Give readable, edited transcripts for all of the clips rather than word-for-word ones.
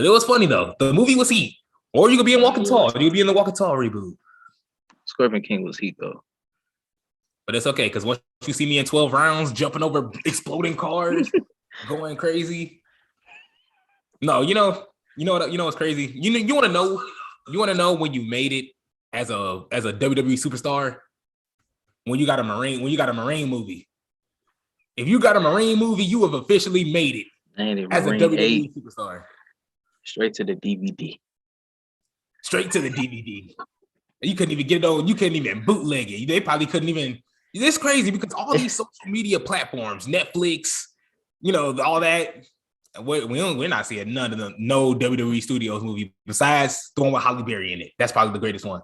But it was funny though. The movie was heat. Or you could be in Walking Tall. You could be in the Walking Tall reboot. Scorpion King was heat though. But it's okay because once you see me in 12 rounds, jumping over exploding cars, going crazy. No, you know what's crazy. You want to know when you made it as a WWE superstar. When you got a Marine movie. If you got a Marine movie, you have officially made it as a WWE superstar. Straight to the DVD. Straight to the DVD. You couldn't even get it on. You couldn't even bootleg it. They probably couldn't even. It's crazy because all these social media platforms, Netflix, all that. We're not seeing none of them. No WWE Studios movie besides the one with Halle Berry in it. That's probably the greatest one.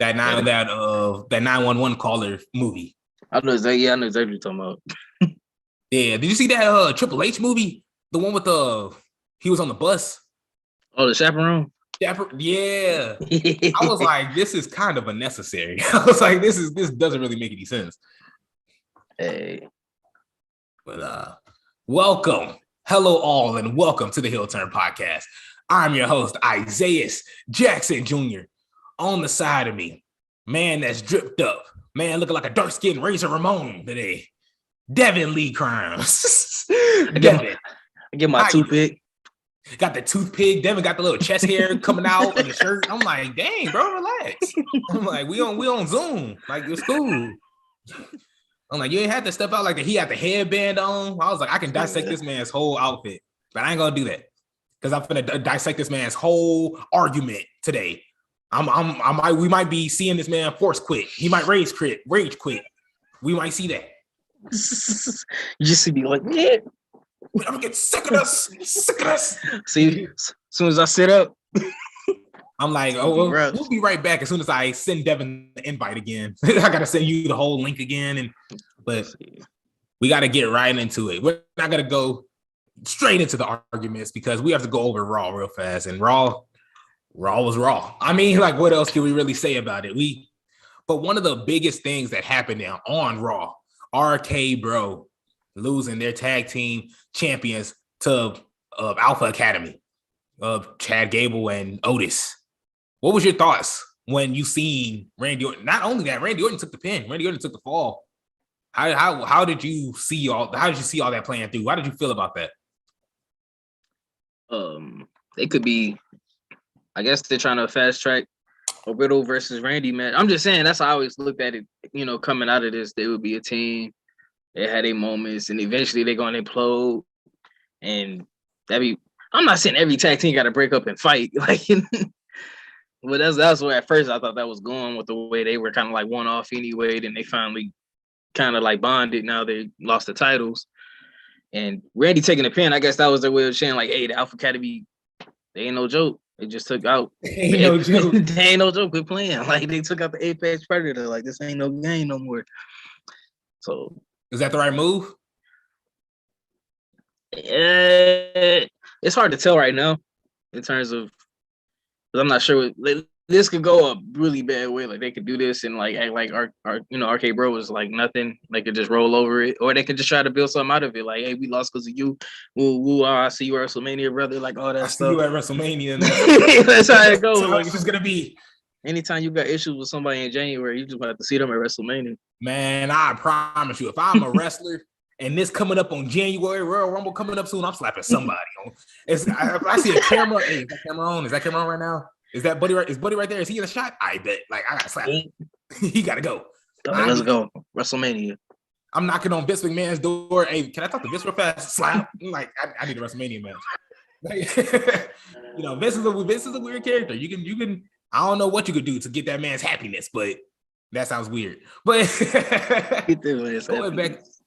that 911 caller movie. I know exactly what you're talking about. Yeah, did you see that Triple H movie? The one with he was on the bus. Oh, the chaperone. Yeah. I was like, this is kind of unnecessary. I was like, this doesn't really make any sense. Hey. But welcome. Hello all and welcome to the Heel Turn Podcast. I'm your host, Isaiah Jackson Jr. On the side of me, man that's dripped up. Man looking like a dark-skinned Razor Ramon today. Devin Lee Crimes. I get my toothpick. Got the toothpick. Devin got the little chest hair coming out of the shirt. I'm like, dang, bro, relax. I'm like, we on Zoom. Like, it's cool. I'm like, you ain't had to step out like that. He had the headband on. I was like, I can dissect this man's whole outfit, but I ain't gonna do that because I'm gonna dissect this man's whole argument today. We might be seeing this man force quit. He might rage quit. We might see that. You just see me like, yeah. I'm gonna get sick of us. See, as soon as I sit up, I'm like, we'll be right back as soon as I send Devin the invite again. I gotta send you the whole link again, but we gotta get right into it. We're not gonna go straight into the arguments because we have to go over Raw real fast. And Raw was Raw. I mean, like, what else can we really say about it? But one of the biggest things that happened on Raw, RK Bro losing their tag team champions to Alpha Academy of Chad Gable and Otis. What was your thoughts when you seen Randy Orton? Not only that, Randy Orton took the pin. Randy Orton took the fall. How did you see all that playing through? How did you feel about that? It could be, I guess they're trying to fast track a Riddle versus Randy match. I'm just saying that's how I always looked at it. Coming out of this, they would be a team. They had their moments, and eventually they're going to implode. And I'm not saying every tag team got to break up and fight, but that's where at first I thought that was going with the way they were kind of like one off anyway. Then they finally kind of like bonded. Now they lost the titles, and Randy taking the pin. I guess that was their way of saying like, "Hey, the Alpha Academy, they ain't no joke. They just took out. Ain't no joke. They ain't no joke. Quit playing. Like they took out the Apex Predator. Like this ain't no game no more." So. Is that the right move? It's hard to tell right now in terms of, because I'm not sure. This could go a really bad way. Like they could do this and like act like our RK Bro was like nothing. They could just roll over it, or they could just try to build something out of it. Like, hey, we lost because of you. Woo, I see you at WrestleMania, brother. Like all that stuff. See you at WrestleMania. That's how it goes. So like, it's gonna be. Anytime you got issues with somebody in January, you just have to see them at WrestleMania. Man, I promise you, if I'm a wrestler and this coming up on January, Royal Rumble coming up soon, I'm slapping somebody on. I see a camera. Hey, is that camera on? Is that camera on right now? Is that Buddy right? Is Buddy right there? Is he in the shot? I bet. Like, I gotta slap him. He gotta go. Let's go. WrestleMania. I'm knocking on Vince McMahon's door. Hey, can I talk to Vince real fast? Slap. I'm like, I need a WrestleMania match. Like, Vince is a weird character. You can. I don't know what you could do to get that man's happiness, but that sounds weird. But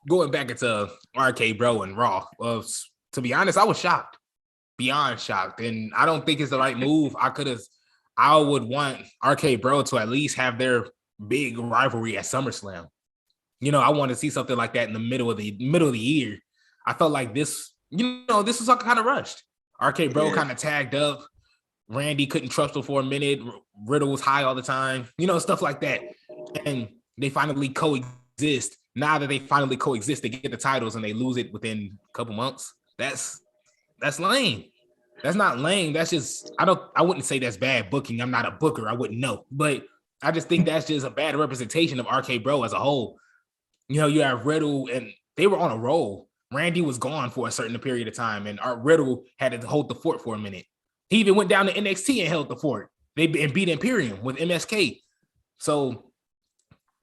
going back into RK Bro and Raw. To be honest, I was shocked, beyond shocked, and I don't think it's the right move. I would want RK Bro to at least have their big rivalry at SummerSlam. I want to see something like that in the middle of the year. I felt like this was like kind of rushed. RK Bro kind of tagged up. Randy couldn't trust him for a minute. Riddle was high all the time. Stuff like that. And they finally coexist. Now that they finally coexist, they get the titles and they lose it within a couple months. That's lame. That's not lame. That's just I wouldn't say that's bad booking. I'm not a booker. I wouldn't know. But I just think that's just a bad representation of RK Bro as a whole. You know, you have Riddle and they were on a roll. Randy was gone for a certain period of time, and Riddle had to hold the fort for a minute. He even went down to NXT and held the fort. They beat Imperium with MSK. So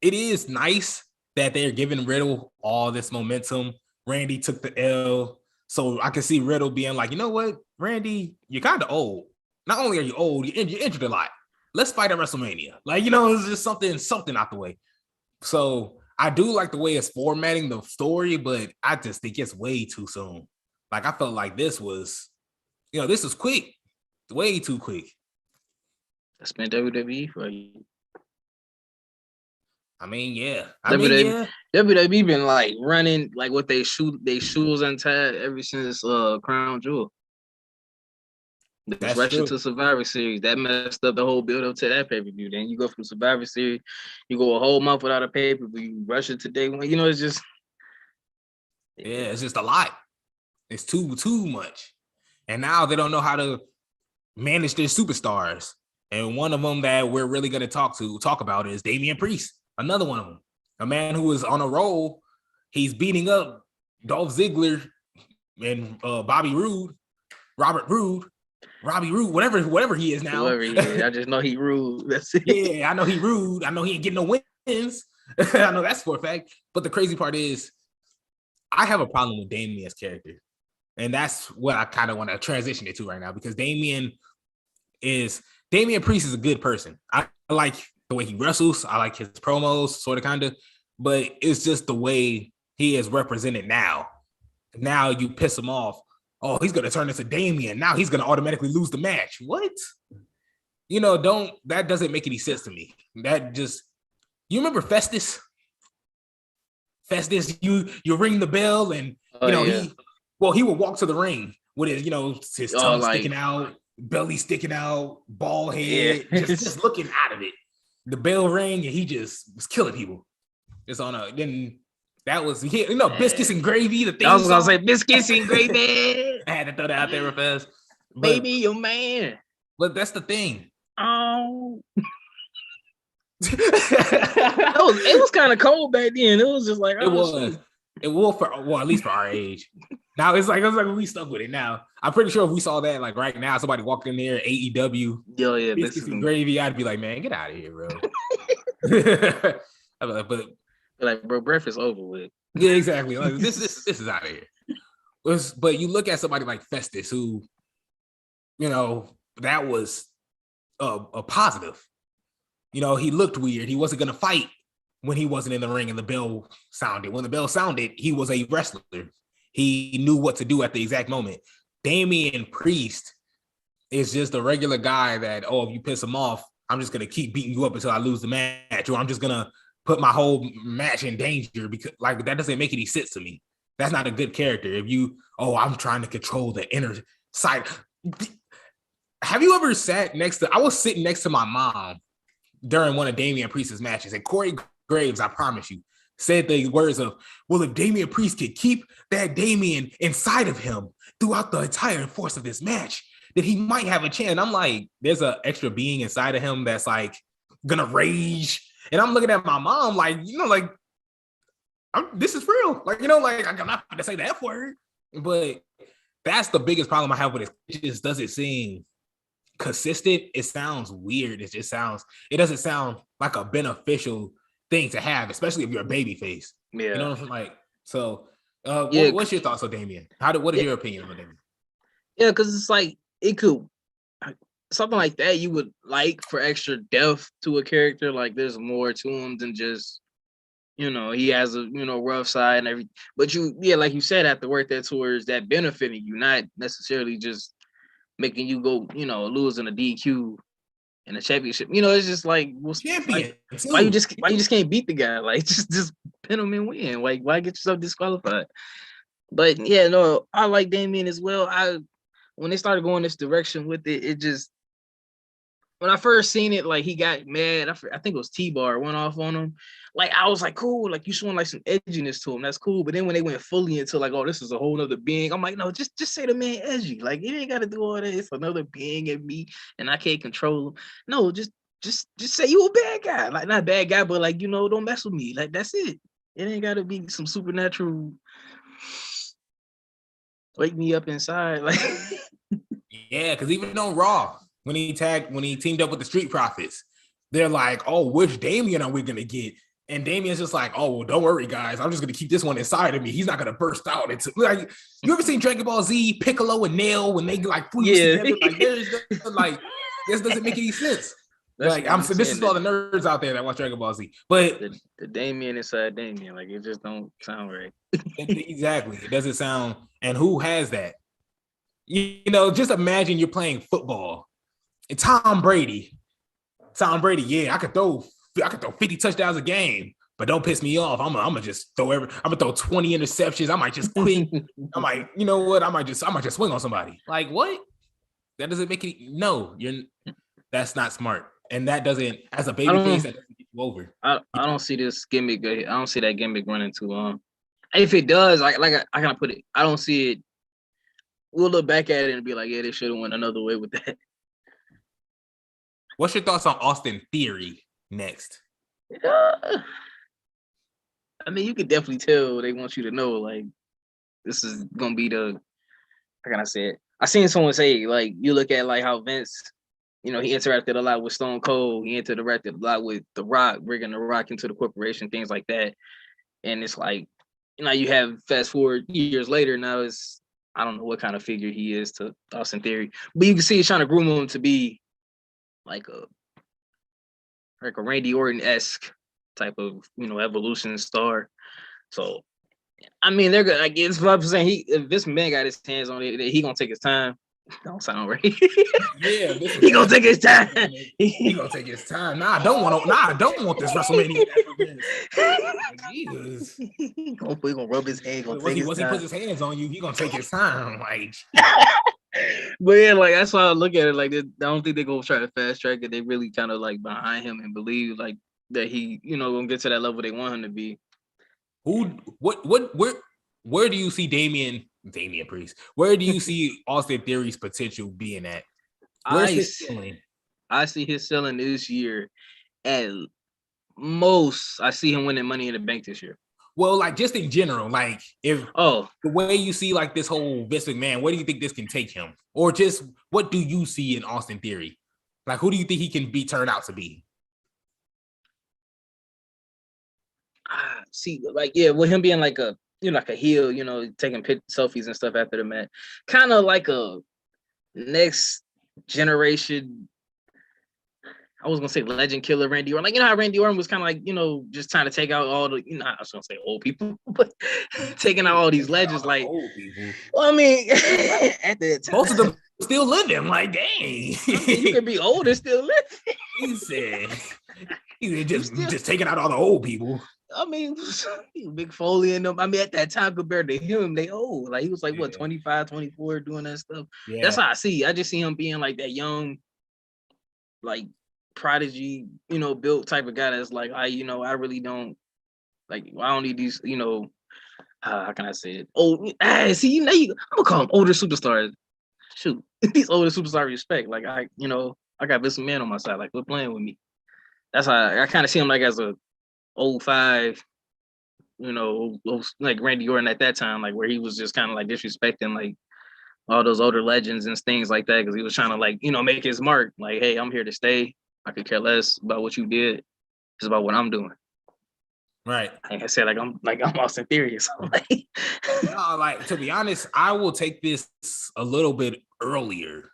it is nice that they're giving Riddle all this momentum. Randy took the L. So I can see Riddle being like, you know what, Randy, you're kind of old. Not only are you old, you're injured a lot. Let's fight at WrestleMania. Like, you know, it's just something out the way. So I do like the way it's formatting the story, but I just think it's way too soon. Like, I felt like this was quick. Way too quick. That's been WWE for you. I mean, yeah. WWE been like running like what they shoes untied ever since Crown Jewel. That's rushing to Survivor Series. That messed up the whole build up to that pay-per-view. Then you go from Survivor Series, you go a whole month without a pay-per-view, you rush it to day one. You know, it's just it's just a lot. It's too much. And now they don't know how to manage their superstars. And one of them that we're really going to talk about is Damian Priest. Another one of them, a man who is on a roll. He's beating up Dolph Ziggler and Robbie Roode, whatever he is now. Whoever he is. I just know he rude. That's it. Yeah, I know he rude. I know he ain't getting no wins. I know that's for a fact. But the crazy part is, I have a problem with Damian's character. And that's what I kind of want to transition it to right now, because Damian Priest is a good person. I like the way he wrestles. I like his promos, sort of, kind of, but it's just the way he is represented now. Now you piss him off. Oh, he's going to turn into Damian. Now he's going to automatically lose the match. What? You know, that doesn't make any sense to me. You remember Festus? Festus, you ring the bell and, he would walk to the ring with his tongue sticking out, belly sticking out, bald head, just looking out of it. The bell rang and he just was killing people. It's on then that was biscuits and gravy. The thing I was gonna say biscuits and gravy. I had to throw that out there real fast. Baby, your man. But that's the thing. Oh, it was kind of cold back then. It was just like it was. It will at least for our age. Now it's like we stuck with it. Now I'm pretty sure if we saw that like right now, somebody walked in there, AEW, biscuits and gravy, I'd be like, man, get out of here, bro. I'd be like, bro, breakfast over with. Yeah, exactly. Like, this is out of here. But you look at somebody like Festus, who, that was a positive. He looked weird. He wasn't gonna fight when he wasn't in the ring and the bell sounded. When the bell sounded, he was a wrestler. He knew what to do at the exact moment. Damian Priest is just a regular guy that, if you piss him off, I'm just going to keep beating you up until I lose the match, or I'm just going to put my whole match in danger, because like that doesn't make any sense to me. That's not a good character. If I'm trying to control the inner side. Have you ever I was sitting next to my mom during one of Damian Priest's matches, and Corey Graves, I promise you, said the words of, well, if Damian Priest could keep that Damian inside of him throughout the entire force of this match, then he might have a chance. And I'm like, there's an extra being inside of him that's like gonna rage. And I'm looking at my mom like, this is real. Like, I'm not going to say the F word. But that's the biggest problem I have with it. It just doesn't seem consistent. It sounds weird. It doesn't sound like a beneficial thing to have, especially if you're a baby face. Yeah. You know what I'm like? So what's your thoughts on Damian? What is your opinion on Damian? Yeah, because it's like it could something like that you would like for extra depth to a character. Like there's more to him than just, he has a rough side and everything. But like you said, have to work that towards that benefiting you, not necessarily just making you go, losing a DQ in a championship. It's just like, champion. Why you just can't beat the guy? Like just pin him and win. Like why get yourself disqualified? But yeah, no, I like Damian as well. When they started going this direction with it, it just when I first seen it, like he got mad. I think it was T-Bar went off on him. Like I was like, cool. Like you showing like some edginess to him. That's cool. But then when they went fully into like, oh, this is a whole other being. I'm like, no, just say the man edgy. Like you ain't got to do all that. It's another being in me, and I can't control him. No, just say you a bad guy. Like not bad guy, but like don't mess with me. Like that's it. It ain't got to be some supernatural. Wake me up inside, like yeah, because even on Raw, when he teamed up with the Street Profits, they're like, "Oh, which Damien are we gonna get?" And Damien's just like, "Oh, well, don't worry, guys. I'm just gonna keep this one inside of me. He's not gonna burst out into like." You ever seen Dragon Ball Z, Piccolo and Nail when they like freeze together? Like, this doesn't make any sense. Like I'm saying, this is for all the nerds out there that watch Dragon Ball Z. But the Damien inside Damien, like it just don't sound right. Exactly, it doesn't sound. And who has that? Just imagine you're playing football. And Tom Brady, yeah, I could throw 50 touchdowns a game, but don't piss me off. I'm gonna just I'm gonna throw 20 interceptions. I might just quit. I might, you know what? I might just swing on somebody. Like what? That doesn't make it. No, that's not smart. And that doesn't, as a baby face, that doesn't get you over. I don't see this gimmick. I don't see that gimmick running too long. If it does, I kind of put it. I don't see it. We'll look back at it and be like, yeah, they should have went another way with that. What's your thoughts on Austin Theory next? I mean, you could definitely tell they want you to know, like, this is gonna be the. How can I say it? I seen someone say, like, you look at like how Vince. He interacted a lot with Stone Cold. He interacted a lot with The Rock, bringing The Rock into the corporation, things like that. And it's like, you have fast forward years later. Now I don't know what kind of figure he is to Austin Theory, but you can see he's trying to groom him to be like a Randy Orton-esque type of, evolution star. So, I mean, they're good. Like it's what I'm saying. If this man got his hands on it, he gonna take his time. Don't sound right. Yeah, he gonna take his time. He gonna take his time. I don't want this WrestleMania. Jesus. He gonna rub his hand. Once he puts his hands on you, he gonna take his time. Like, but yeah, like that's why I look at it. Like, I don't think they're gonna try to fast track it. They really kind of like behind him and believe like that he, gonna get to that level they want him to be. Where do you see Damian Priest? Where do you see Austin Theory's potential being at? I see his ceiling this year at most. I see him winning Money in the Bank this year. Well, like just in general, like the way you see like this whole Vince McMahon, where do you think this can take him? Or just what do you see in Austin Theory? Like who do you think he can turn out to be? See, like, yeah, with him being like a like a heel, taking selfies and stuff after the match, kind of like a next generation. I was gonna say legend killer Randy Orton. Like, how Randy Orton was kind of like, just trying to take out all the, I was gonna say old people, but taking out all these legends. Like, old people. Well, I mean, at that time, most of them still living. Like, dang, you can be old and still living. He said just taking out all the old people. I mean, Big Foley and them. I mean, at that time compared to him, they old. Like he was like 25, 24 doing that stuff. Yeah. That's how I see. I just see him being like that young, like prodigy, built type of guy that's like, I really don't like. I don't need these, how can I say it? Oh, see, I'm gonna call them older superstars. Shoot, these older superstars respect. Like I got Vince McMahon on my side. Like, quit playing with me. That's how I kind of see him like as a 05, like Randy Orton at that time, like where he was just kind of like disrespecting like all those older legends and things like that because he was trying to like make his mark. Like, hey, I'm here to stay. I could care less about what you did. It's about what I'm doing. Right. Like I said, I'm Austin Theory. So like to be honest, I will take this a little bit earlier.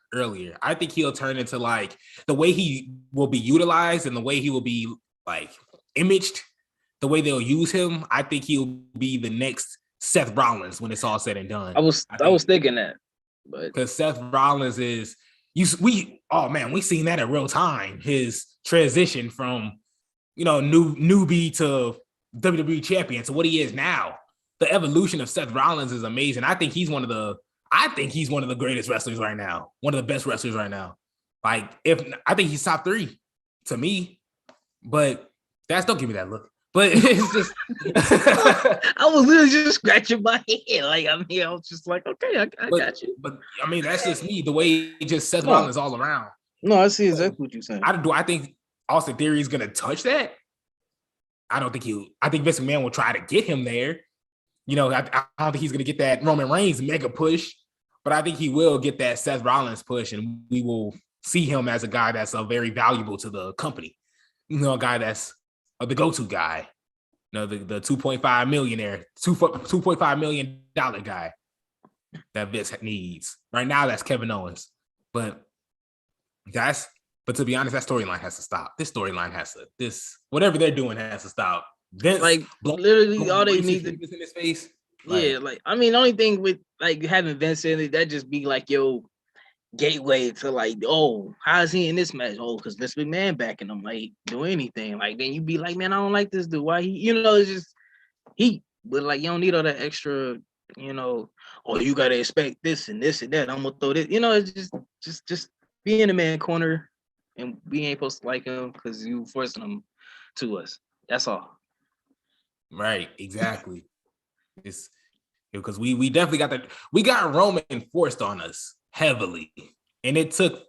I think he'll turn into like the way he will be utilized and the way he will be like imaged. The way they'll use him, I think he'll be the next Seth Rollins when it's all said and done. I was thinking that, but because Seth Rollins is we seen that in real time. His transition from newbie to WWE champion to what he is now. The evolution of Seth Rollins is amazing. I think he's one of the greatest wrestlers right now. One of the best wrestlers right now. Like, if I think he's top 3 to me, but don't give me that look. But it's just I was literally just scratching my head. Like, I mean, I was just like, okay, I got you. But I mean, that's just me. The way just Seth Rollins all around. No, I see exactly what you're saying. I think Austin Theory is gonna touch that? I don't think I think Vince McMahon will try to get him there. You know, I don't think he's gonna get that Roman Reigns mega push, but I think he will get that Seth Rollins push, and we will see him as a guy that's very valuable to the company. You know, a guy that's the go-to guy. You know, the 2.5 millionaire, $2.5 million guy that Vince needs. Right now, that's Kevin Owens. But to be honest, that storyline has to stop. This storyline whatever they're doing has to stop. Vince, like, literally all they need to in his face. Yeah, like, I mean, the only thing with like having Vince in it, that just be like your gateway to like, oh, how is he in this match? Oh, because Vince McMahon backing him, like, do anything. Like, then you be like, man, I don't like this dude. Why he, it's just he. But like, you don't need all that extra, oh, you gotta expect this and this and that. I'm gonna throw this, it's just be in the man corner, and we ain't supposed to like him because you forcing him to us. That's all. Right, exactly. It's because we definitely got Roman forced on us heavily, and it took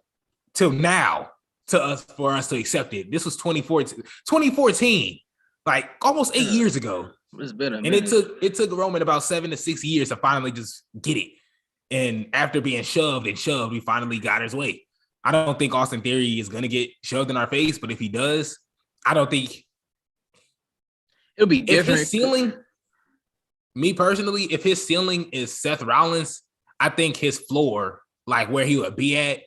till now for us to accept it. This was 2014, like almost 8 years ago. It's been a minute. And it took Roman about 7 to 6 years to finally just get it. And after being shoved, we finally got his way. I don't think Austin Theory is gonna get shoved in our face, but if he does, I don't think it'll be different. If his ceiling, me personally, if his ceiling is Seth Rollins, I think his floor, like where he would be at,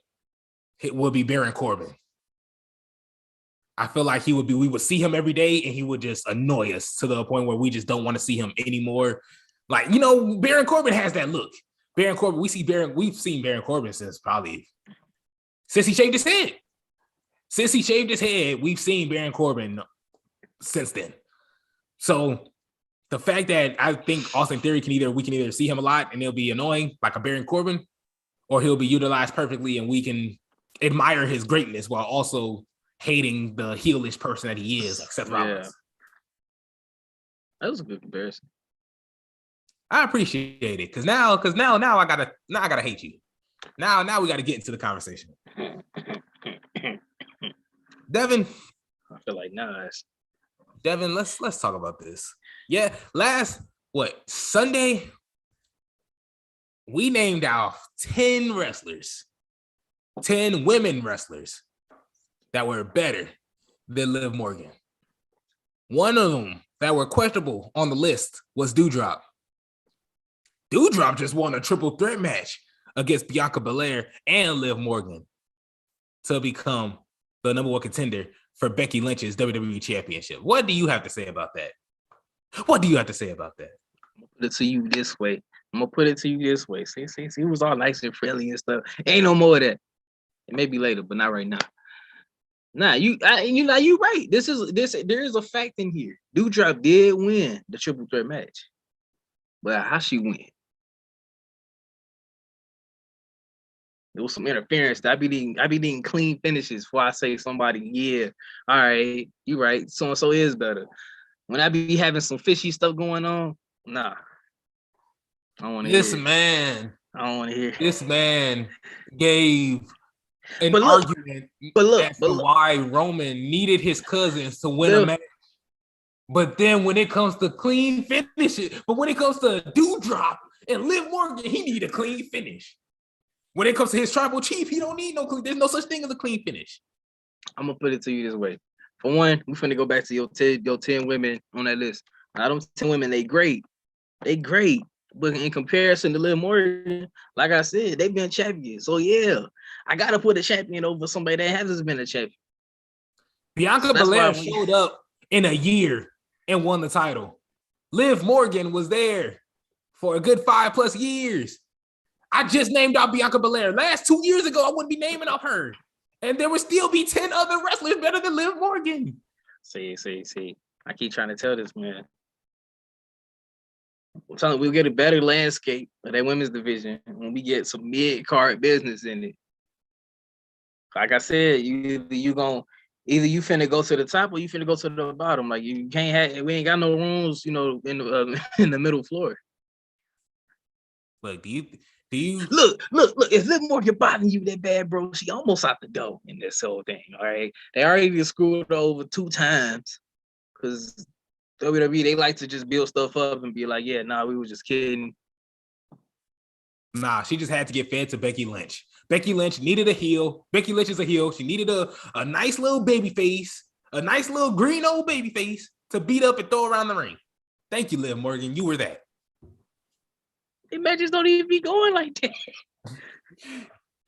it would be Baron Corbin. I feel like we would see him every day and he would just annoy us to the point where we just don't want to see him anymore. Like, Baron Corbin has that look. Baron Corbin, we've seen Baron Corbin since he shaved his head. Since he shaved his head, we've seen Baron Corbin since then. So the fact that I think Austin Theory we can either see him a lot and he'll be annoying like a Baron Corbin, or he'll be utilized perfectly and we can admire his greatness while also hating the heelish person that he is, like Seth Rollins. Yeah. That was a good comparison. I appreciate it because now I gotta hate you. Now we gotta get into the conversation. Devin, I feel like nice. Devin, let's talk about this. Yeah, Sunday, we named out 10 wrestlers, 10 women wrestlers that were better than Liv Morgan. One of them that were questionable on the list was Doudrop. Doudrop just won a triple threat match against Bianca Belair and Liv Morgan to become the number 1 contender for Becky Lynch's WWE Championship. What do you have to say about that? I'm gonna put it to you this way. See, it was all nice and friendly and stuff. Ain't no more of that. It may be later, but not right now. Nah, you right. There is a fact in here. Doudrop did win the triple threat match, but how she win? There was some interference. I be needing clean finishes before I say somebody, yeah, all right, you right. So and so is better. When I be having some fishy stuff going on, nah. I don't want to hear it. I don't want to hear it. This man gave an argument as to why Roman needed his cousins to win a match. But then when it comes to clean finishes, but when it comes to Doudrop and Liv Morgan, he need a clean finish. When it comes to his tribal chief, he don't need no clean. There's no such thing as a clean finish. I'm gonna put it to you this way. For one, we're finna go back to your 10 women on that list. Now, them 10 women, they great. But in comparison to Liv Morgan, like I said, they've been champions. So yeah, I gotta put a champion over somebody that hasn't been a champion. Bianca Belair showed up in a year and won the title. Liv Morgan was there for a good 5+ years. I just named out Bianca Belair. Last 2 years ago, I wouldn't be naming off her. And there would still be 10 other wrestlers better than Liv Morgan. See. I keep trying to tell this, man. I'm telling you, we'll get a better landscape of that women's division when we get some mid-card business in it. Like I said, either you finna go to the top or you finna go to the bottom. Like you can't have. We ain't got no rooms, in the in the middle floor. Look, do you look? If Liv Morgan bothering you that bad, bro, she almost out the door in this whole thing. All right, they already screwed her over 2 times because WWE, they like to just build stuff up and be like, yeah, nah, we were just kidding. Nah, she just had to get fed to Becky Lynch. Becky Lynch needed a heel. Becky Lynch is a heel. She needed a nice little baby face, a nice little green old baby face to beat up and throw around the ring. Thank you, Liv Morgan. You were that. The matches don't even be going like that.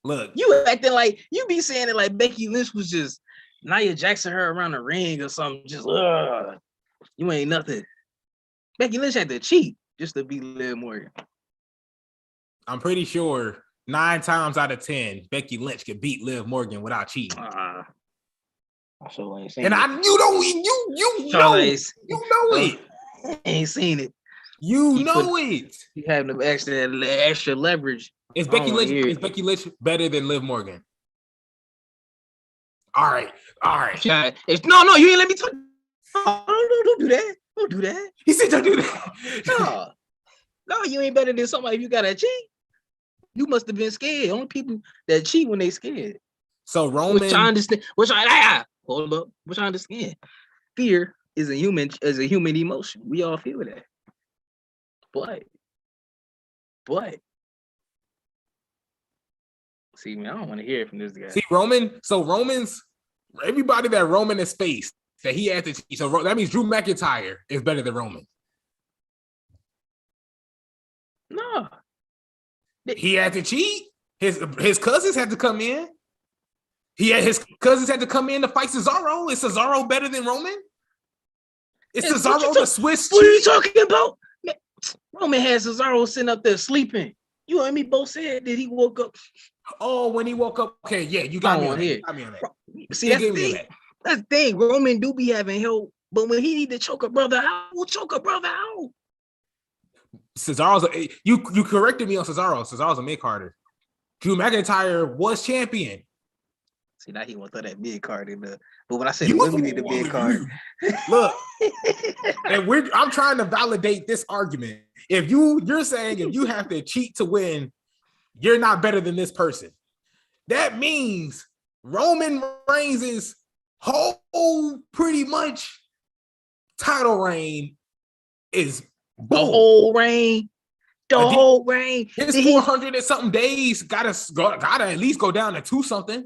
Look, you acting like you be saying it like Becky Lynch was just Nia Jackson her around the ring or something. Just you ain't nothing. Becky Lynch had to cheat just to beat Liv Morgan. I'm pretty sure 9 times out of 10, Becky Lynch could beat Liv Morgan without cheating. I sure ain't seen and it. You know it. I ain't seen it. You know it. You have the extra leverage. Is Becky Lynch better than Liv Morgan? All right. No, you ain't let me talk. Don't do that. Don't do that. He said don't do that. No, you ain't better than somebody if you got to cheat. You must have been scared. Only people that cheat when they scared. So Roman, which I understand. Hold up. Which I understand. Fear is a human emotion. We all feel that. But see, man, I don't want to hear it from this guy. See, Roman's everybody that Roman has faced that he had to cheat. So that means Drew McIntyre is better than Roman. No. He had to cheat. His cousins had to come in. His cousins had to come in to fight Cesaro. Is Cesaro better than Roman? Is Cesaro the Swiss? What are you talking about? Man, Roman had Cesaro sitting up there sleeping. You and me both said that he woke up. Oh, when he woke up. Okay, yeah, you got me on here. that. See, that's the thing. That's the thing. Roman do be having help, but when he need to choke a brother out, we'll choke a brother out. Cesaro's you corrected me on Cesaro. Cesaro's a mid-carder. Drew McIntyre was champion. See, now he wants to throw that mid-card in there. But when I said women need the mid-card. Look, and I'm trying to validate this argument. If you're saying if you have to cheat to win, you're not better than this person. That means Roman Reigns' whole pretty much title reign is the whole reign. Whole reign. His 400 and something days gotta at least go down to 2 something.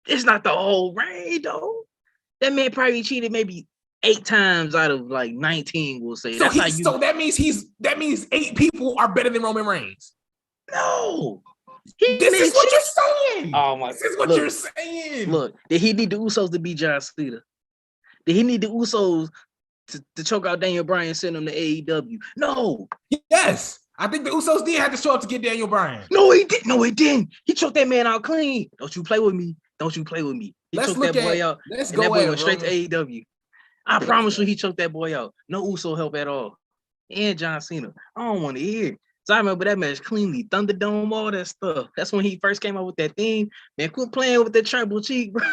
It's not the whole reign though. That man probably cheated maybe 8 times out of like 19. We'll say. So that means 8 people are better than Roman Reigns. No. This is what you're saying. Oh my! This is what you're saying. Look, did he need the Usos to beat John Cena? Did he need the Usos to choke out Daniel Bryan and send him to AEW? No. Yes. I think the Usos did have to show up to get Daniel Bryan. No, he didn't. No, he didn't. He choked that man out clean. Don't you play with me. He choked that boy out. Let's and go. That boy went straight to AEW. I promise you he choked that boy out. No Uso help at all. And John Cena. I don't want to hear it. So I remember that match cleanly. Thunderdome, all that stuff. That's when he first came out with that thing. Man, quit playing with the tribal cheek, bro.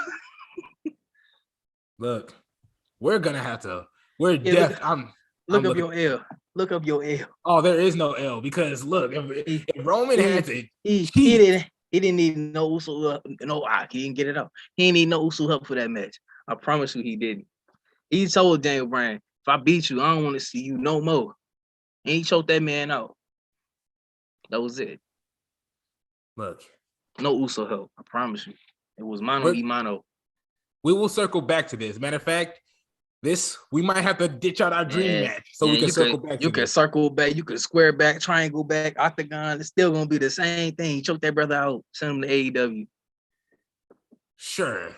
Look, we're gonna have to. We're deaf. Look up your L. Look up your L. Oh, there is no L because look, if Roman had to, he didn't need no Uso. No, he didn't get it out. He didn't need no Uso help for that match. I promise you, he didn't. He told Daniel Bryan, "If I beat you, I don't want to see you no more." And he choked that man out. That was it. Look, no Uso help. I promise you, it was mano y mano. We will circle back to this. Matter of fact, we might have to ditch out our dream match so we can circle back. You can circle back. You can square back, triangle back, octagon. It's still gonna be the same thing. Choke that brother out. Send him to AEW. Sure.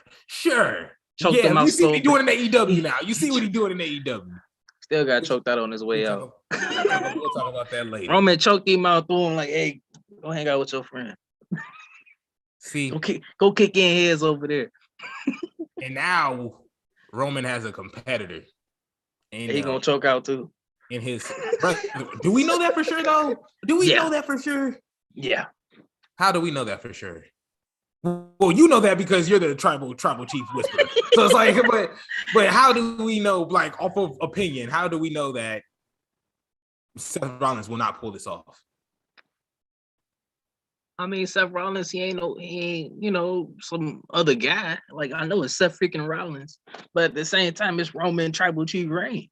Choke him out. You see what he's doing in AEW now. You see what he's doing in AEW. Still got choked out on his way out. We'll talk about that later. Roman choked him out, threw him like, "Hey, go hang out with your friend." See, go kick in heads over there. And now Roman has a competitor. And he gonna choke out too. In his, do we know that for sure though? Do we know that for sure? Yeah. How do we know that for sure? Well, you know that because you're the tribal chief whisperer. So it's like, but how do we know, like, off of opinion, how do we know that Seth Rollins will not pull this off? I mean, Seth Rollins, he ain't, some other guy. Like, I know it's Seth freaking Rollins, but at the same time, it's Roman Tribal Chief Reigns.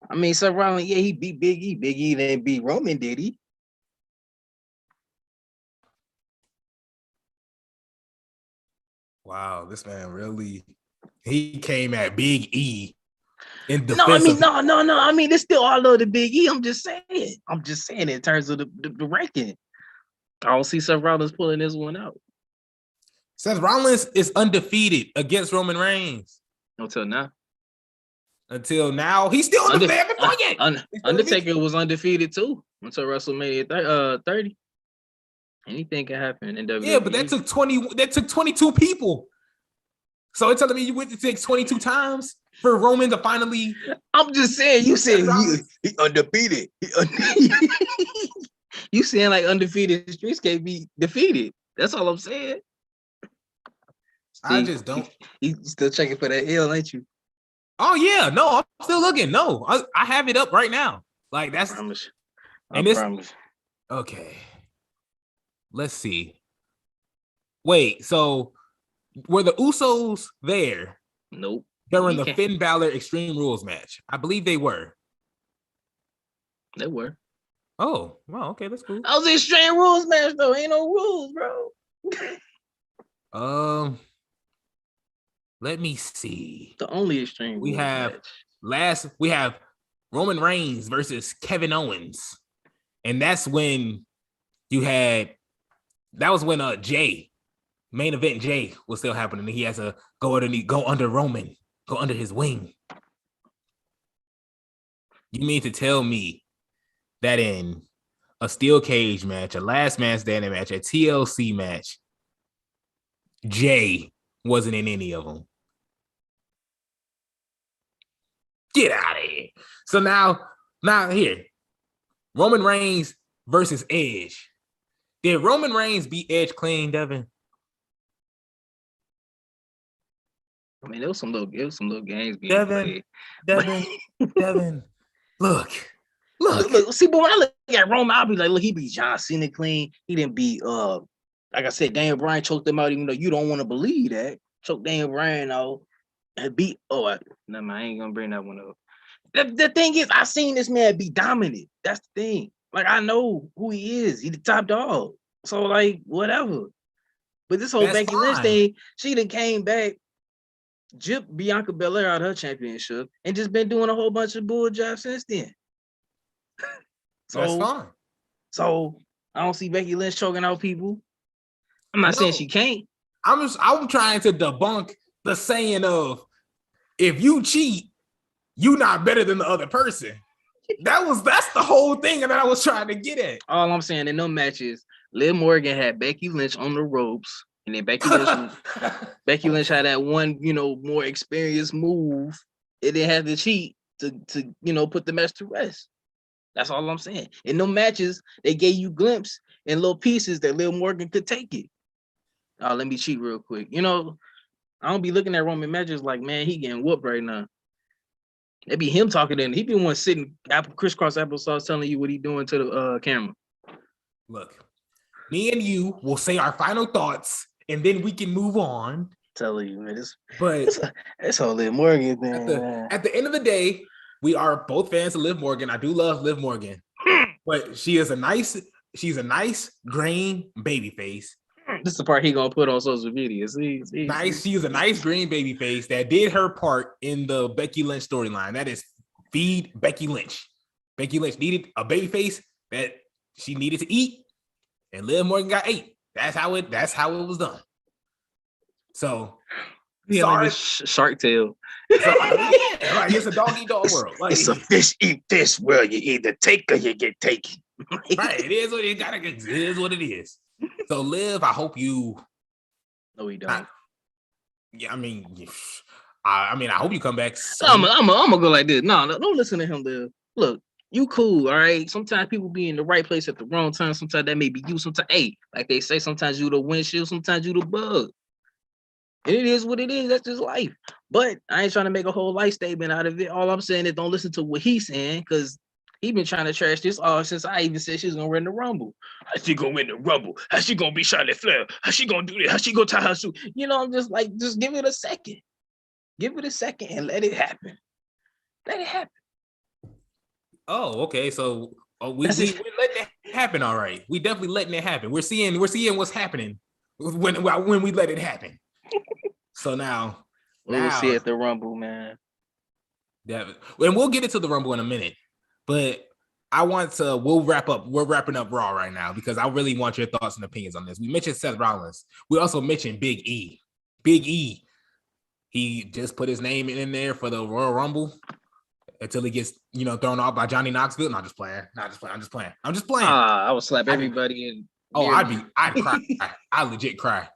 I mean, Seth Rollins, yeah, he beat Big E. Big E didn't beat Roman, did he? Wow, this man really, he came at Big E in defense. No. I mean, it's still all of the Big E. I'm just saying in terms of the ranking. I don't see Seth Rollins pulling this one out. Seth Rollins is undefeated against Roman Reigns. Until now, he's still undefeated. Undertaker was undefeated too until WrestleMania 30. Anything can happen in WWE. Yeah, but that took 22 people. So it's telling me it takes 22 times for Roman to finally. I'm just saying. You said he undefeated. You saying like undefeated streaks can't be defeated. That's all I'm saying. I just don't. You still checking for that L, ain't you? Oh yeah, no, I'm still looking. No, I have it up right now. Like that's. I promise. Okay. Let's see. Wait, so were the Usos there? Nope. During the Finn Balor Extreme Rules match, I believe they were. They were. Oh, well, okay, that's cool. That was the Extreme Rules match, though. Ain't no rules, bro. Let me see. The only Extreme we Rules have match. We have Roman Reigns versus Kevin Owens, and that's when you had. That was when Jay, main event Jay, was still happening. He has to go under Roman, go under his wing. You mean to tell me that in a steel cage match, a last man standing match, a TLC match, Jay wasn't in any of them? Get out of here. So now here, Roman Reigns versus Edge. Did Roman Reigns beat Edge clean, Devin? I mean, there was some little games being played. Devin, look. See, but when I look at Roman, I'll be like, look, he beat John Cena clean. He didn't beat, like I said, Daniel Bryan choked him out, even though you don't want to believe that. Choked Daniel Bryan out and beat. I ain't gonna bring that one up. The thing is, I seen this man be dominant. That's the thing. Like, I know who he is. He the top dog. So, like, whatever. But this whole Becky Lynch thing, she done came back, gypped Bianca Belair out her championship, and just been doing a whole bunch of bull jobs since then. That's fine. So, I don't see Becky Lynch choking out people. I'm not saying she can't. I'm trying to debunk the saying of, if you cheat, you not better than the other person. That's the whole thing that I was trying to get at. All I'm saying, in those matches, Liv Morgan had Becky Lynch on the ropes, and then Becky Lynch had that one, more experienced move. It didn't have to cheat to put the match to rest. That's all I'm saying. In those matches, they gave you glimpses and little pieces that Liv Morgan could take it. Oh, let me cheat real quick. I don't be looking at Roman matches like, man, he getting whooped right now. It be him talking, and he be one sitting crisscross applesauce telling you what he doing to the camera. Look, me and you will say our final thoughts, and then we can move on. Telling you, man, it's all Liv Morgan thing. At the end of the day, we are both fans of Liv Morgan. I do love Liv Morgan, but she's a nice green baby face. This is the part he gonna put on social media. Nice. She's a nice green baby face that did her part in the Becky Lynch storyline. That is feed Becky Lynch. Becky Lynch needed a baby face that she needed to eat, and Liv Morgan got ate. That's how it was done. So yeah, sorry, like Shark Tale. Right, it's a dog eat dog world. Like, it's a fish eat fish world. You either take or you get taken. Right. It is what it gotta. It is what it is. So, Liv, I hope you. No, we don't. I mean, I hope you come back. I'm gonna go like this. No, don't listen to him, Liv. Look, You cool, all right. Sometimes people be in the right place at the wrong time. Sometimes that may be you. Sometimes, hey, like they say, sometimes you the windshield, sometimes you the bug. And it is what it is. That's just life. But I ain't trying to make a whole life statement out of it. All I'm saying is don't listen to what he's saying, because he been trying to trash this all since I even said she's gonna win the Rumble. How she gonna win the Rumble? How she gonna be Charlotte Flair? How she gonna do this? How she gonna tie her shoe? You know, I'm just like, just give it a second. Give it a second and let it happen. Let it happen. Oh, okay. So we letting that happen. All right. We definitely letting it happen. We're seeing what's happening when we let it happen. So now we'll see at the Rumble, man. And we'll get into the Rumble in a minute, but we're wrapping up Raw right now because I really want your thoughts and opinions on this. We mentioned Seth Rollins. We also mentioned Big E. Big E. He just put his name in there for the Royal Rumble until he gets, thrown off by Johnny Knoxville. I'm just playing. I'm just playing. I would slap everybody in. Oh, I'd cry. I legit cry.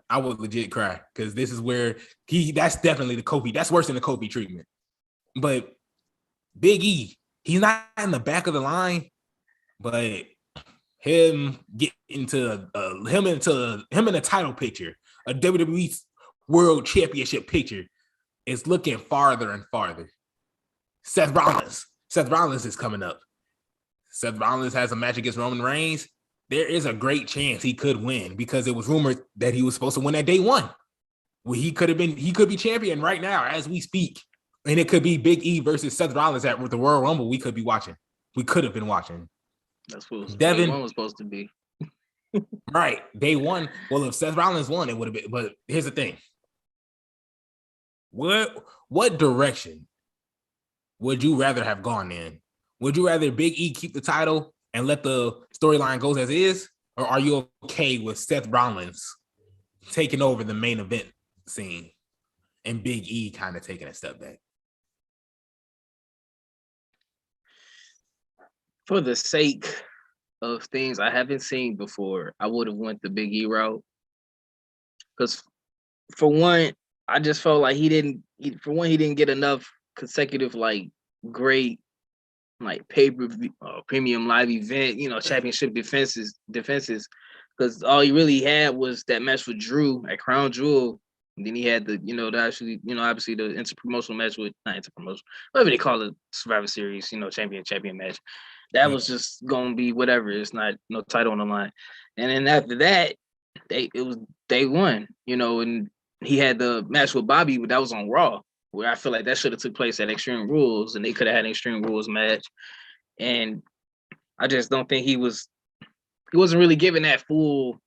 I would legit cry because this is where that's definitely the Kofi. That's worse than the Kofi treatment. But Big E, he's not in the back of the line, but him into him in a title picture, a WWE World Championship picture, is looking farther and farther. Seth Rollins is coming up. Seth Rollins has a match against Roman Reigns. There is a great chance he could win because it was rumored that he was supposed to win at day one. Well, he could be champion right now as we speak. And it could be Big E versus Seth Rollins at the Royal Rumble. We could have been watching. That's what Devin, day one was supposed to be. Right. Day one. Well, if Seth Rollins won, it would have been. But here's the thing. What direction would you rather have gone in? Would you rather Big E keep the title and let the storyline go as is? Or are you okay with Seth Rollins taking over the main event scene and Big E kind of taking a step back? For the sake of things I haven't seen before, I would have went the Big E route. Because for one, I just felt like he didn't get enough consecutive, like, great, like, pay-per-view, premium live event, championship defenses. Because all he really had was that match with Drew at Crown Jewel. And then he had the obviously the interpromotional match with, not interpromotional, whatever they call it, Survivor Series, champion match. That was just gonna be whatever. It's not no title on the line. And then after that, it was day one, and he had the match with Bobby, but that was on Raw, where I feel like that should have took place at Extreme Rules, and they could have had an Extreme Rules match. And I just don't think he wasn't really given that full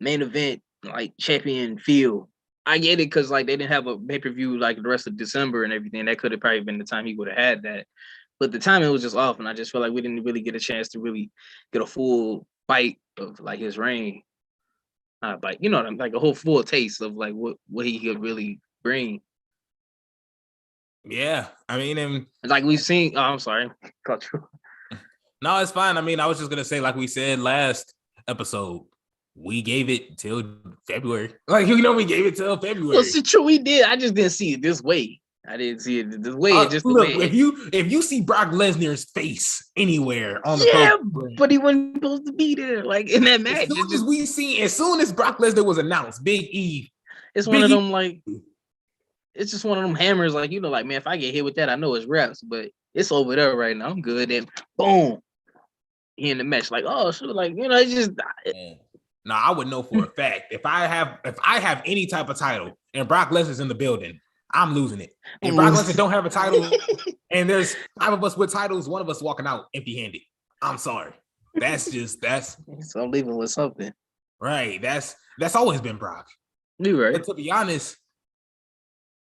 main event, like, champion feel. I get it because, like, they didn't have a pay-per-view like the rest of December and everything. That could have probably been the time he would have had that. But the timing was just off, and I just feel like we didn't really get a chance to really get a full bite of, like, his reign. Like, like a whole full taste of, like, what he could really bring. Yeah, I mean, and like we've seen. Oh, I'm sorry, cut you. No, it's fine. I mean, I was just gonna say, like we said last episode, we gave it till February. Like, we gave it till February. Well, it's true, we did. I just didn't see it this way. I didn't see it this way. Just the way. If you see Brock Lesnar's face anywhere on the program, but he wasn't supposed to be there, like, in that match. As soon as Brock Lesnar was announced, Big E. It's one of them, like, it's just one of them hammers, like, like, man, if I get hit with that, I know it's reps, but it's over there right now. I'm good. And boom, he in the match, like, oh, so, like, it's just. No, I would know for a fact if I have any type of title and Brock Lesnar's in the building, I'm losing it. If Brock Lesnar don't have a title and there's 5 of us with titles, one of us walking out empty-handed, I'm sorry. That's. So I'm leaving with something. Right. That's always been Brock. You're right. But to be honest,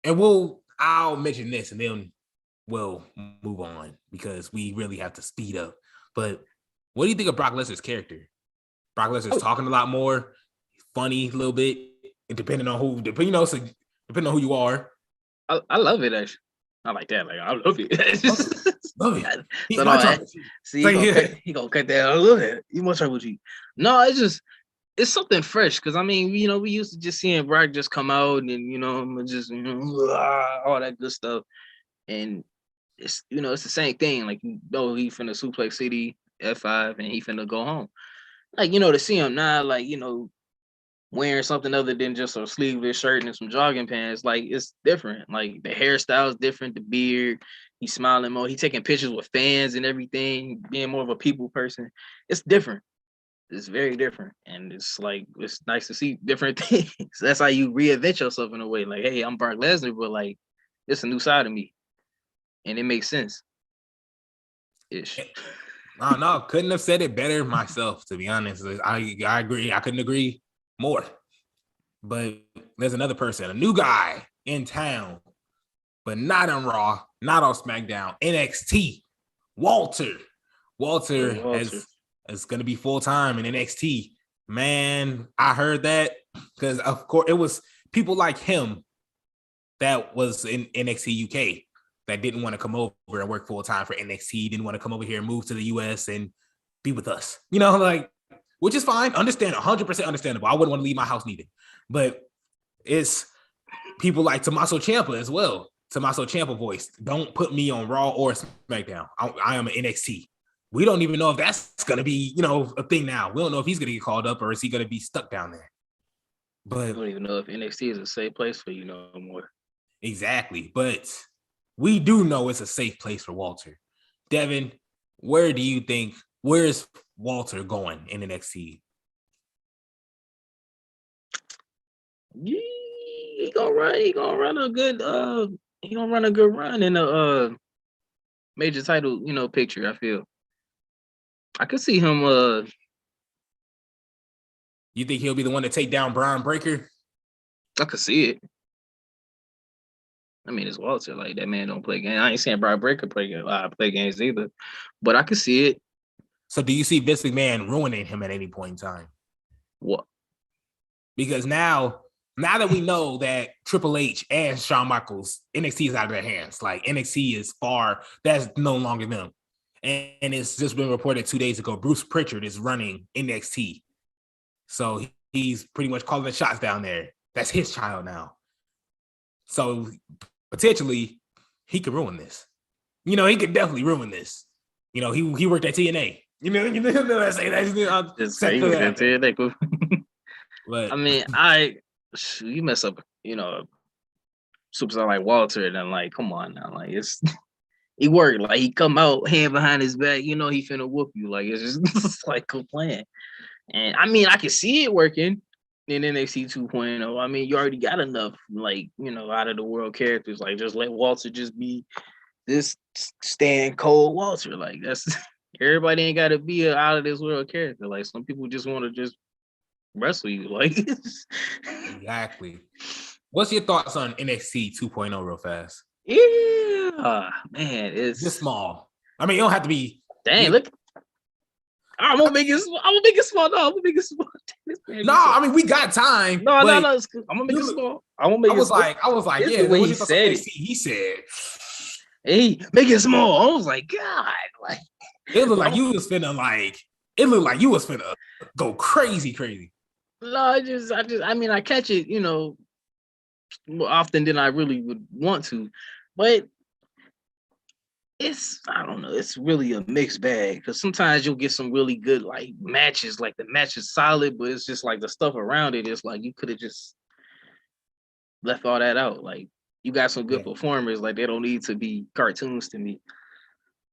and I'll mention this and then we'll move on because we really have to speed up. But what do you think of Brock Lesnar's character? Brock Lesnar's talking a lot more, funny a little bit, and depending on who you are. I love it, actually. I like that. Like, I love it. Love it. He's he gonna cut that. I love it. You want Triple G? No, it's something fresh because I mean, we used to just seeing Brock just come out and just all that good stuff, and it's it's the same thing. Like he finna suplex City F5 and he finna go home. Like to see him now, like wearing something other than just a sleeveless shirt and some jogging pants, like it's different. Like the hairstyle is different, the beard. He's smiling more. He's taking pictures with fans and everything, being more of a people person. It's different. It's very different, and it's nice to see different things. That's how you reinvent yourself in a way. Like, hey, I'm Brock Lesnar, but like, it's a new side of me, and it makes sense. Ish. I don't know. Couldn't have said it better myself, to be honest. I agree. I couldn't agree more. But there's another person, a new guy in town, but not on Raw, not on SmackDown, NXT. Walter is going to be full time in NXT. Man, I heard that because of course it was people like him that was in NXT UK that didn't want to come over and work full time for NXT, didn't want to come over here and move to the US and be with us. Like, which is fine. Understand, 100% understandable. I wouldn't want to leave my house neither. But it's people like Tommaso Ciampa as well. Tommaso Ciampa voice. Don't put me on Raw or SmackDown. I am an NXT. We don't even know if that's going to be, a thing now. We don't know if he's going to get called up or is he going to be stuck down there. But I don't even know if NXT is a safe place for you no more. Exactly. But we do know it's a safe place for Walter. Devin, where is Walter going in NXT? He gonna run a good run in a major title, picture, I feel. I could see him You think he'll be the one to take down Bron Breakker? I could see it. I mean, it's Walter. Like, that man don't play games. I ain't saying Bron Breakker play games either, but I could see it. So do you see Vince McMahon ruining him at any point in time? What? Because now that we know that Triple H and Shawn Michaels, NXT is out of their hands. Like, NXT is that's no longer them. And it's just been reported 2 days ago, Bruce Pritchard is running NXT. So he's pretty much calling the shots down there. That's his child now. So potentially he could ruin this. He could definitely ruin this. He worked at TNA. Let's say that. But I mean, you mess up, superstar like Walter, and I'm like, come on now, like he worked, like he come out hand behind his back, he finna whoop you, like it's just like a plan. And I mean, I can see it working in NXT 2.0. I mean, you already got enough, like, out of the world characters. Like, just let Walter just be this stand cold Walter. Like, that's everybody ain't got to be an out of this world character. Like, some people just want to just wrestle you. Like, exactly. What's your thoughts on NXT 2.0 real fast? Yeah, man, it's just small. I mean, you don't have to be. Dang, look. I'm gonna make it small. No, I'm gonna make it small. No, I mean, we got time. No. I'm gonna make it small. I was like, yeah. The way he said it. He said, "Hey, make it small." I was like, God, like it looked like you was finna go crazy. No, I catch it, more often than I really would want to, but I don't know, it's really a mixed bag, because sometimes you'll get some really good like matches, like the match is solid, but it's just like the stuff around it is like you could have just left all that out. Like, you got some good performers, like they don't need to be cartoons to me.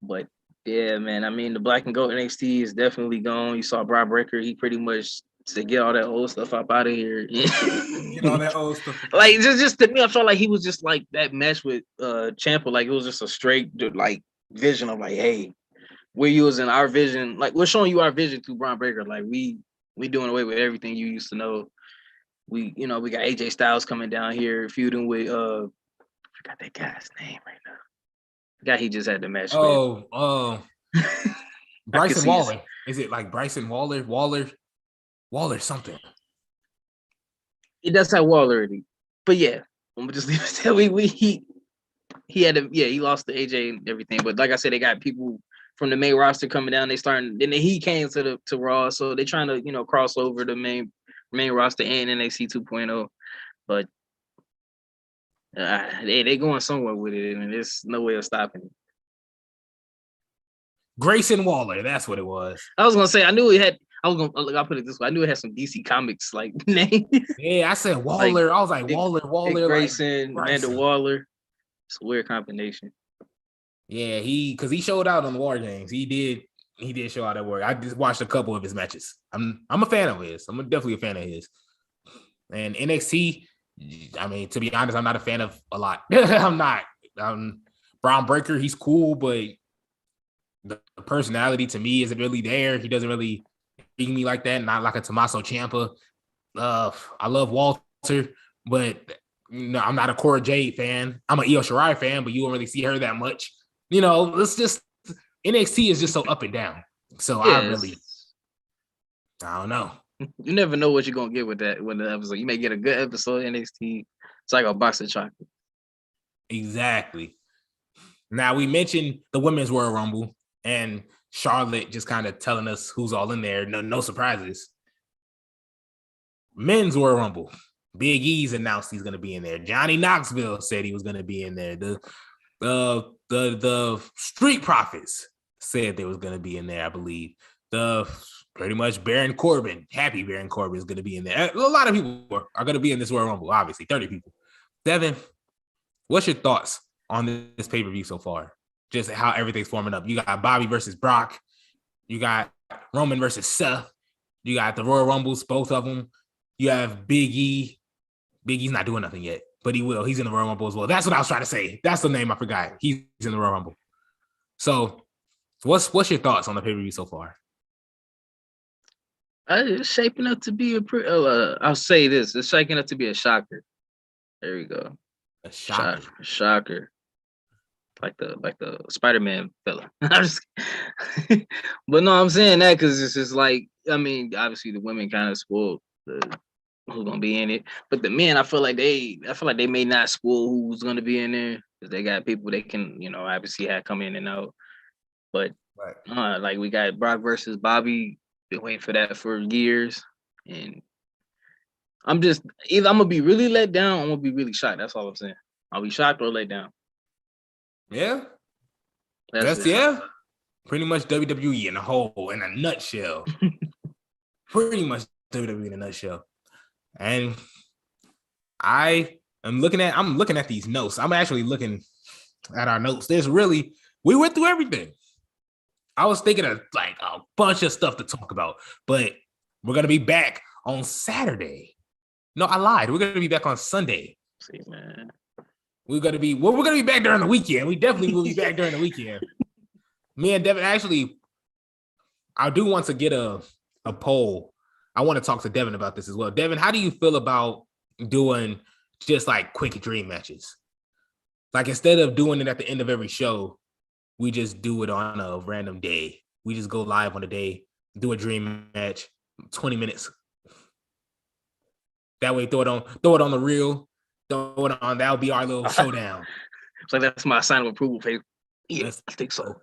But yeah, man, I mean, the Black and Gold NXT is definitely gone. You saw Bron Breakker, he pretty much to get all that old stuff up out of here. Get all that old stuff. Like, just to me, I felt like he was just like that match with Ciampa. Like, it was just a straight like vision of like, hey, we're using our vision. Like, we're showing you our vision through Bron Breakker. Like, we doing away with everything you used to know. We got AJ Styles coming down here feuding with I forgot that guy's name right now. The guy he just had the match with. Bryson Waller. Is it like Bryson Waller? Waller something. He does have Waller already. But yeah, I'm gonna just leave it there. He had he lost to AJ and everything. But like I said, they got people from the main roster coming down. Then he came to Raw, so they're trying to cross over the main roster and NXT 2.0. But they going somewhere with it, and there's no way of stopping it. Grayson Waller. That's what it was. I was gonna say I knew it had. I'll put it this way. I knew it had some DC Comics like names. Yeah, I said Waller. I was like Waller. Dick Grayson, like Amanda Waller. It's a weird combination. Yeah, because he showed out on the War Games. He did show out at work. I just watched a couple of his matches. I'm a fan of his. I'm definitely a fan of his. And NXT, I mean, to be honest, I'm not a fan of a lot. I'm not. Braun Breaker, he's cool, but the personality to me isn't really there. He doesn't really beat me like that. Not like a Tommaso Ciampa. I love Walter, but I'm not a Cora Jade fan. I'm an Io Shirai fan, but you don't really see her that much. It's just NXT is just so up and down. So yes. I don't know. You never know what you're gonna get with that when the episode. You may get a good episode of NXT. It's like a box of chocolate. Exactly. Now we mentioned the Women's Royal Rumble and Charlotte just kind of telling us who's all in there. No surprises. Men's Royal Rumble. Big E's announced he's gonna be in there. Johnny Knoxville said he was gonna be in there. The Street Profits said they was gonna be in there, I believe. Pretty much Baron Corbin, happy Baron Corbin is gonna be in there. A lot of people are gonna be in this Royal Rumble, obviously, 30 people. Devin, what's your thoughts on this pay-per-view so far? Just how everything's forming up. You got Bobby versus Brock, you got Roman versus Seth, you got the Royal Rumbles, both of them. You have Big E. Big E's not doing nothing yet, but he will. He's in the Royal Rumble as well. That's what I was trying to say. That's the name I forgot. He's in the Royal Rumble. So, what's your thoughts on the pay-per-view so far? It's shaping up to be I'll say this. It's shaping up to be a shocker. There we go. A shocker. Shocker. Like the Spider-Man fella. But no, I'm saying that because it's just like, I mean, obviously the women kind of spoiled who's gonna be in it, but the men, I feel like they may not spoil who's gonna be in there because they got people they can, obviously have come in and out. But right. Like we got Brock versus Bobby. Been waiting for that for years, and I'm just either I'm gonna be really let down, or I'm gonna be really shocked. That's all I'm saying. I'll be shocked or let down. Yeah, that's pretty much WWE in a nutshell. Pretty much WWE in a nutshell. And I'm looking at these notes. I'm actually looking at our notes. We went through everything. I was thinking of like a bunch of stuff to talk about, but we're going to be back on Saturday. No, I lied. We're going to be back on Sunday. See, man. We're going to be back during the weekend. We definitely will be back during the weekend. Me and Devin, actually, I do want to get a poll. I want to talk to Devin about this as well. Devin, how do you feel about doing just like quick dream matches? Like instead of doing it at the end of every show, we just do it on a random day. We just go live on a day, do a dream match, 20 minutes. That way, throw it on the reel, throw it on. That'll be our little showdown. So that's my sign of approval. Yeah, I think so.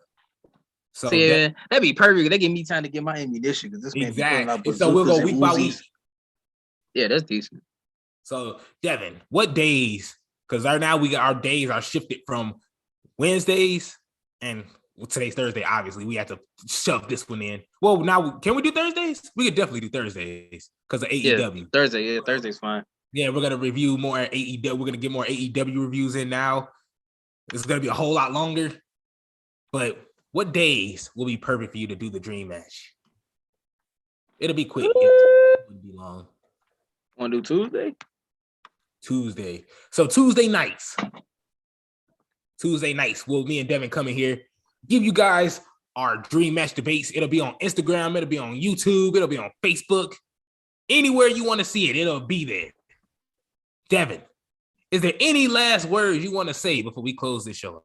So that'd be perfect. They give me time to get my ammunition because this exactly. So we'll go week by week. Yeah, that's decent. So Devin, what days? Because right now our days are shifted from Wednesdays. And today's Thursday, obviously. We have to shove this one in. Well, now, can we do Thursdays? We could definitely do Thursdays because of AEW. Yeah, Thursday's fine. Yeah, we're going to review more AEW. We're going to get more AEW reviews in now. It's going to be a whole lot longer. But what days will be perfect for you to do the dream match? It'll be quick. It won't be long. Want to do Tuesday? Tuesday. So Tuesday nights, will me and Devin come in here, give you guys our dream match debates. It'll be on Instagram. It'll be on YouTube. It'll be on Facebook. Anywhere you want to see it, it'll be there. Devin, is there any last words you want to say before we close this show?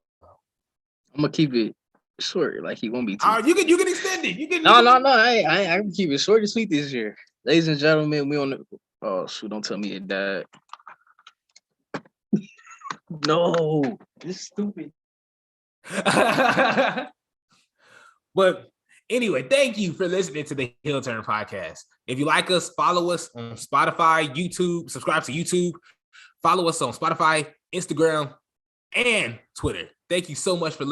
I'm going to keep it short, like he won't be too. You can extend it. No. I can keep it short and sweet this year. Ladies and gentlemen, we on the... Oh, shoot, don't tell me it died. No, it's stupid. But anyway, thank you for listening to the Heel Turn Podcast. If you like us, follow us on Spotify, YouTube, subscribe to YouTube, follow us on Spotify, Instagram, and Twitter. Thank you so much for listening.